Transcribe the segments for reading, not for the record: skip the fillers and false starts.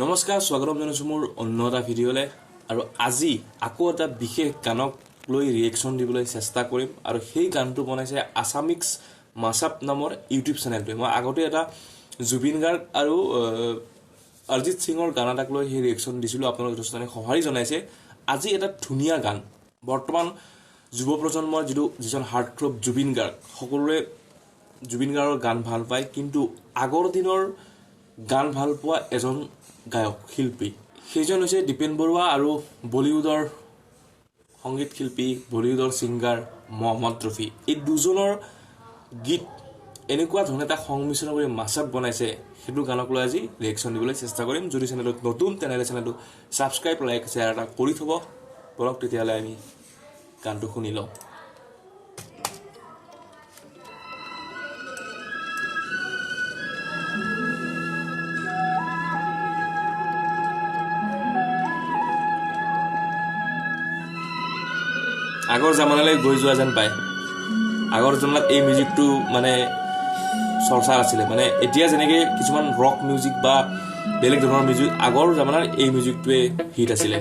নমস্কাৰ স্বাগতম জনাইছো মোৰ অন্য এটা ভিডিঅ'লে আৰু আজি আকৌ এটা বিশেষ গানক লৈ ৰিয়েকচন দিবলৈ চেষ্টা কৰিম আৰু সেই গানটো বনাইছে আসামিক্স মাছআপ নামৰ ইউটিউব চেনেলটোৱে মই আগতে এটা জুবিন গাৰ্গ আৰু অৰিজিত সিঙৰ গান এটাক লৈ সেই ৰিয়েকচন দিছিলোঁ আপোনালোক যথেষ্টখিনি সঁহাৰি জনাইছে আজি এটা ধুনীয়া গান বৰ্তমান যুৱ প্ৰজন্মৰ যিজন হাৰ্টথ্ৰব জুবিন গাৰ্গ সকলোৰে জুবিন গাৰ্গৰ গান ভাল পায় কিন্তু আগৰ দিনৰ গান ভাল পোৱা এজন গায়ক শিল্পী সেইজন হৈছে দীপেন বৰুৱা আৰু বলিউডৰ সংগীত শিল্পী বলিউডৰ সিংগাৰ মহম্মদ ৰফি এই দুজনৰ গীত এনেকুৱা ধৰণে এটা সংমিশ্ৰণ কৰি মাছআপ বনাইছে সেইটো গানক লৈ আজি ৰিয়েকচন দিবলৈ চেষ্টা কৰিম যদি চেনেলটো নতুন তেনেহ'লে চেনেলটো সাবস্ক্ৰাইব লাইক শ্বেয়াৰ এটা কৰি থব বলক তেতিয়াহ'লে আমি গানটো শুনি লওঁ আগৰ জামানালৈ গৈ যোৱা যেন পায় আগৰ জামানাত এই মিউজিকটো মানে চৰ্চা আছিলে মানে এতিয়া যেনেকৈ কিছুমান ৰক মিউজিক বা বেলেগ ধৰণৰ মিউজিক আগৰ জামানাৰ এই মিউজিকটোৱে হিট আছিলে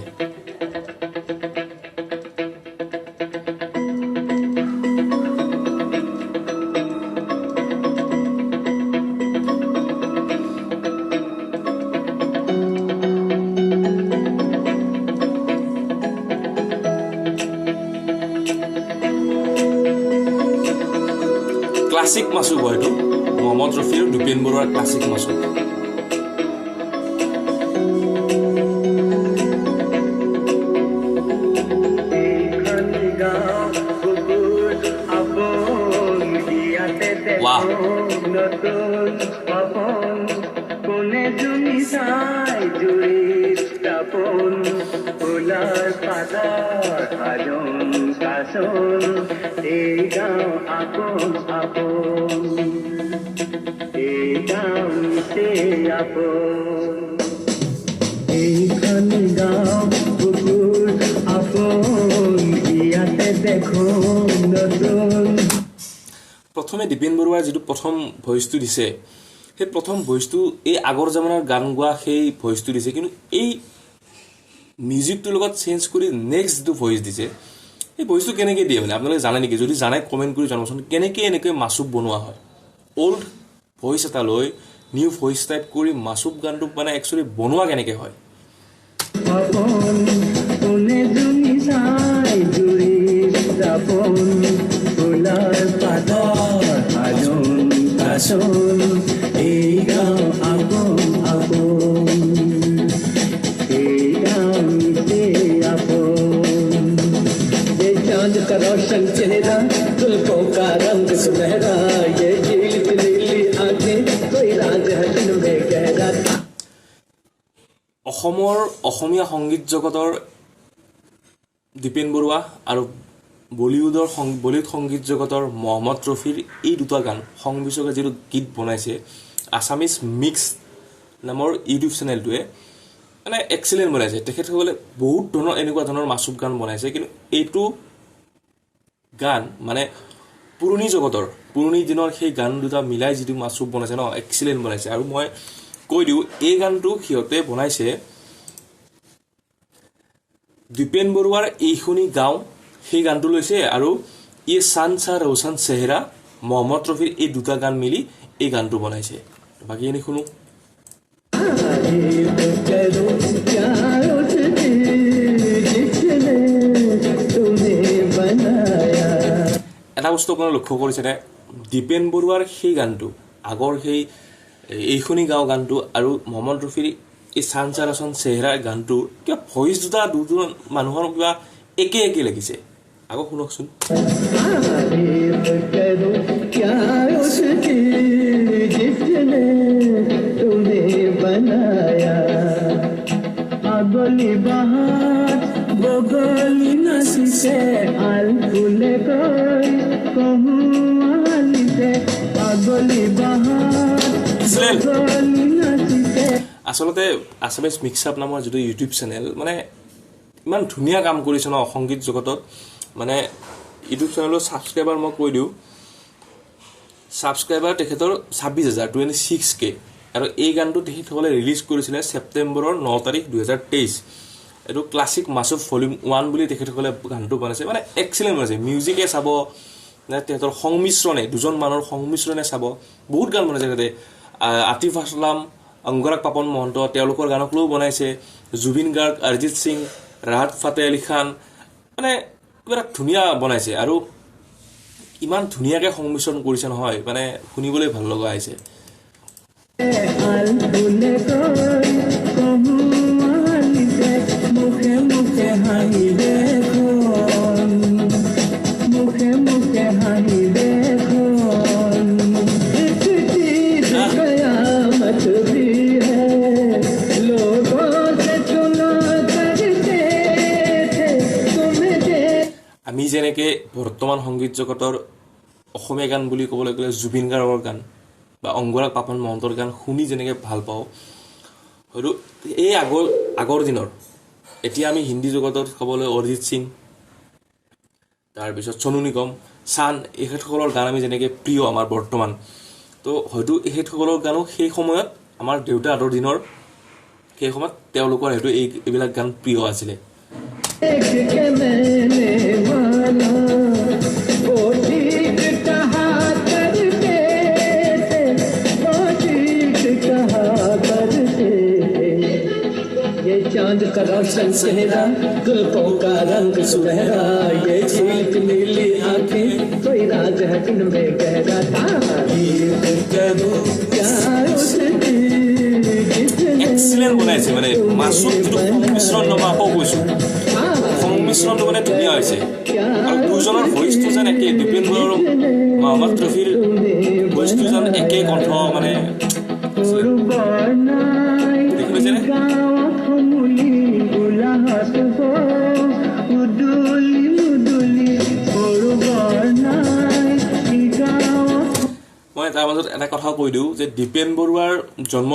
ক্লাসিক মাছুক হয়তো মহম্মদ ৰফি আৰ দীপেন বড়ুয়াৰ ক্লাসিক মাছুক বাহ এই গাঁও আপোন আপোন এই গাঁৱতে আপোন এইখন গাঁও বুকুৰ আপোন ইয়াতে দেখো নতুন প্ৰথমে দীপেন বৰুৱাৰ যিটো প্ৰথম ভইচটো দিছে সেই প্ৰথম ভইচটো এই আগৰ জামানাৰ গান গোৱা সেই ভইচটো দিছে কিন্তু এই মিউজিকটোৰ লগত চেঞ্জ কৰি নেক্সট যিটো ভইচ দিছে এই ভইচটো কেনেকৈ দিয়ে মানে আপোনালোকে জানে নেকি যদি জানে কমেণ্ট কৰি জনাবচোন কেনেকৈ এনেকৈ মাছুপ বনোৱা হয় অল্ড ভইচ এটা লৈ নিউ ভইচ টাইপ কৰি মাছুপ গানটো মানে একচুৱেলি বনোৱা কেনেকৈ হয় का रोशन चेहरा जुल्फों का रंग सुनहरा ये झील की नीली आंखें कोई राज है जिनमें गहरा অসমীয়া সংগীত জগতৰ দীপেন বৰুৱা আৰু বলিউড সংগীত জগতৰ মহম্মদ ৰফিৰ এই দুটা গান সংমিশ্ৰকে যিটো গীত বনাইছে আসামিজ মিক্স নামৰ ইউটিউব চেনেলটোৱে মানে এক্সেলেণ্ট বনাইছে তেখেতসকলে বহুত ধৰণৰ এনেকুৱা ধৰণৰ মাছুপ গান বনাইছে কিন্তু এইটো গান মানে পুৰণি জগতৰ পুৰণি দিনৰ সেই গান দুটা মিলাই যিটো মাছুপ বনাইছে ন এক্সিলেণ্ট বনাইছে আৰু মই কৈ দিওঁ এই গানটো সিহঁতে বনাইছে দীপেন বৰুৱাৰ এইখনি গাঁও সেই গানটো লৈছে আৰু ইয়ে চান চা ৰৌচান চেহেৰা মহম্মদ ৰফিৰ এই দুটা গান মিলি এই গানটো বনাইছে বাকী এনে শুনো এটা বস্তু আপোনালোকে লক্ষ্য কৰিছেনে দীপেন বৰুৱাৰ সেই গানটো আগৰ সেই এইখনি গাঁও গানটো আৰু মহম্মদ ৰফিৰ এই চান চা ৰৌচান চেহেৰা গানটোৰ কিবা ভইচ দুজন মানুহৰ কিবা একে একে লাগিছে আকৌ শুনকচোন बगली नसी से आल फूले कोई कहूँ से बगली बगली नसी से আসলতে আসামিজ মিক্সআপ নামৰ যিটো ইউটিউব চেনেল মানে ইমান ধুনীয়া কাম কৰিছে ন সংগীত জগতত মানে ইউটিউব চেনেলৰ ছাবস্ক্ৰাইবাৰ মই কৈ দিওঁ ছাবস্ক্ৰাইবাৰ তেখেতৰ 26,000 26K আৰু এই গানটো তেখেতসকলে ৰিলিজ কৰিছিলে ছেপ্টেম্বৰৰ 9 তাৰিখ 2023 এইটো ক্লাছিক মাছুফ ভলিউম 1 বুলি তেখেতসকলে গানটো বনাইছে মানে এক্সিলেণ্ট বনাইছে মিউজিকে চাব তেখেতৰ সংমিশ্ৰণে দুজন মানুহৰ সংমিশ্ৰণে চাব বহুত গান বনাইছে তেখেতে আতিফ আসলাম অংগৰাগ পাপন মহন্ত তেওঁলোকৰ গানক লৈও বনাইছে জুবিন গাৰ্গ অৰিজিত সিং ৰাহাত ফাতে আলী খান মানে কিবা ধুনীয়া বনাইছে আৰু ইমান ধুনীয়াকৈ সংমিশ্ৰণ কৰিছে নহয় মানে শুনিবলৈ ভাল লগা আহিছে আমি যেনেকে বৰ্তমান সংগীত জগতৰ অসমীয়া গান বুলি ক'বলৈ গ'লে জুবিন গাৰ্গৰ গান বা অংগৰাগ পাপন মহন্তৰ গান শুনি যেনেকৈ ভাল পাওঁ হয়তো এই আগৰ দিনৰ এতিয়া আমি হিন্দী জগতত ক'বলৈ অৰিজিত সিং তাৰপিছত সোনু নিগম চান এখেতসকলৰ গান আমি যেনেকৈ প্ৰিয় আমাৰ বৰ্তমান তো হয়তো এখেতসকলৰ গানো সেই সময়ত আমাৰ দেউতাহঁতৰ দিনৰ সেই সময়ত তেওঁলোকৰ হয়তো এইবিলাক গান প্ৰিয় আছিলে चांद का रोशन चेहरा जुल्फों का रंग सुनहरा ये झील नीली आंखें कोई राज है जिनमें गहरा तारीफ करूं क्या उसकी এক্সিলেণ্ট বনাইছে মানে মাছুক যিটো সংমিশ্ৰণ মই আকৌ কৈছোঁ সংমিশ্ৰণটো মানে ধুনীয়া হৈছে আৰু দুজনৰ ভইচটো যেন একে দীপেন বৰা আৰু মহম্মদ ৰফিৰ ভইচটো যেন একে কণ্ঠ মানে দেখি পাইছেনে মই তাৰ মাজত এটা কথা কৈ দিওঁ যে দীপেন বৰুৱাৰ জন্ম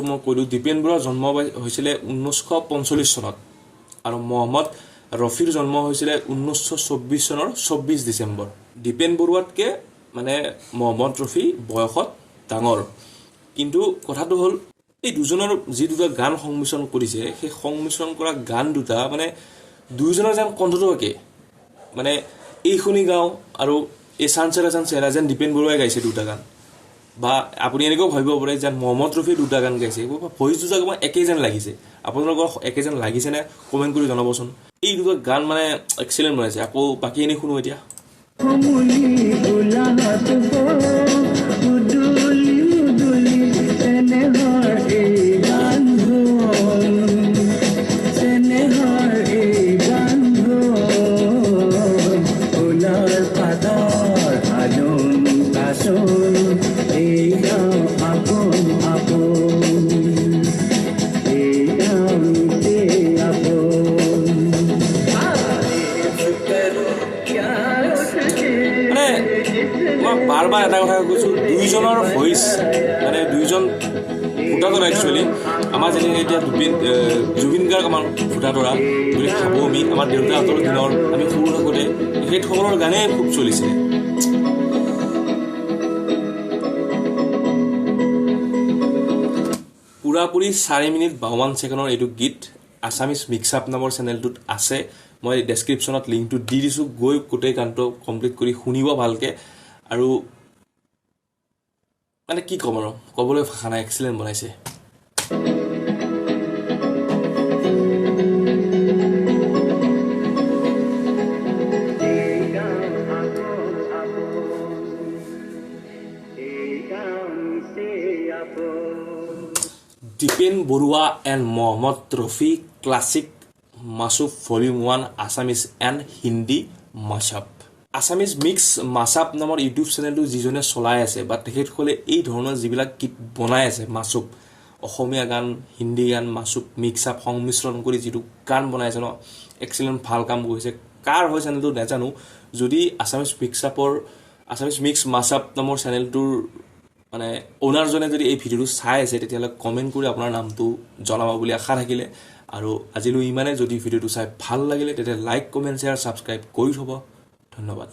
মই কৈ দিওঁ দীপেন বৰুৱাৰ জন্ম হৈছিলে 1945 চনত আৰু মহম্মদ ৰফিৰ জন্ম হৈছিলে 1924 চনৰ 24 ডিচেম্বৰ দীপেন বৰুৱাতকৈ মানে মহম্মদ ৰফি বয়সত ডাঙৰ কিন্তু কথাটো হ'ল এই দুজনৰ যি দুটা গান সংমিশ্ৰণ কৰিছে সেই সংমিশ্ৰণ কৰা গান দুটা মানে দুইজনৰ যেন কণ্ঠটো একে মানে এই শুনি গাওঁ আৰু এই চানচেৰা যেন দীপেন বৰুৱাই গাইছে দুটা গান বা আপুনি এনেকৈও ভাবিব পাৰে যেন মহম্মদ ৰফি দুটা গান গাইছে ভইচ দুটা মই একেই যেন লাগিছে আপোনালোকৰ একে যেন লাগিছেনে কমেণ্ট কৰি জনাবচোন এই দুটা গান মানে এক্সিলেণ্ট বনাইছে আকৌ বাকী এনেই শুনো এতিয়া বাৰ এটা কথা কৈছোঁ দুইজনৰ ভইচ মানে দুইজন ফুটাতৰা একচুৱেলি আমাৰ যেনেকৈ এতিয়া জুবিন গাৰ্গ আমাৰ ফুটাতৰা বুলি ভাবোঁ আমি আমাৰ দেউতাহঁতৰ দিনৰ আমি সৰু থাকোঁতে তেখেতসকলৰ গানেই খুব চলিছিলে পুৰাপুৰি 4 মিনিট 52 ছেকেণ্ডৰ এইটো গীত আছামিজ মিক্স আপ নামৰ চেনেলটোত আছে মই ডেছক্ৰিপশ্যনত লিংকটো দি দিছোঁ গৈ গোটেই গানটো কমপ্লিট কৰি শুনিব ভালকৈ আৰু মানে কি ক'ম আৰু ক'বলৈ ভাষা নাই এক্সিলেণ্ট বনাইছে Dipen Baruah and Mohammed Rafi classic mashup volume 1 Assamese and Hindi mashup Assamese mix mashup নামৰ ইউটিউব চেনেলটো যিজনে চলাই আছে বা তেখেতসকলে এই ধৰণৰ যিবিলাক গীত বনাই আছে মাছুপ অসমীয়া গান হিন্দী গান মাছুপ মিক্স আপ সংমিশ্ৰণ কৰি যিটো গান বনাইছে ন এক্সিলেণ্ট ভাল কাম কৰিছে কাৰ হয় চেনেলটো নাজানো যদি আছামিজ মিক্স মাছআপ নামৰ চেনেলটোৰ মানে ওনাৰজনে যদি এই ভিডিঅ'টো চাই আছে তেতিয়াহ'লে কমেণ্ট কৰি আপোনাৰ নামটো জনাব বুলি আশা থাকিলে আৰু আজিলৈ ইমানে যদি ভিডিঅ'টো চাই ভাল লাগিলে তেতিয়া লাইক কমেণ্ট শ্বেয়াৰ ছাবস্ক্ৰাইব কৰি থ'ব ধন্যবাদ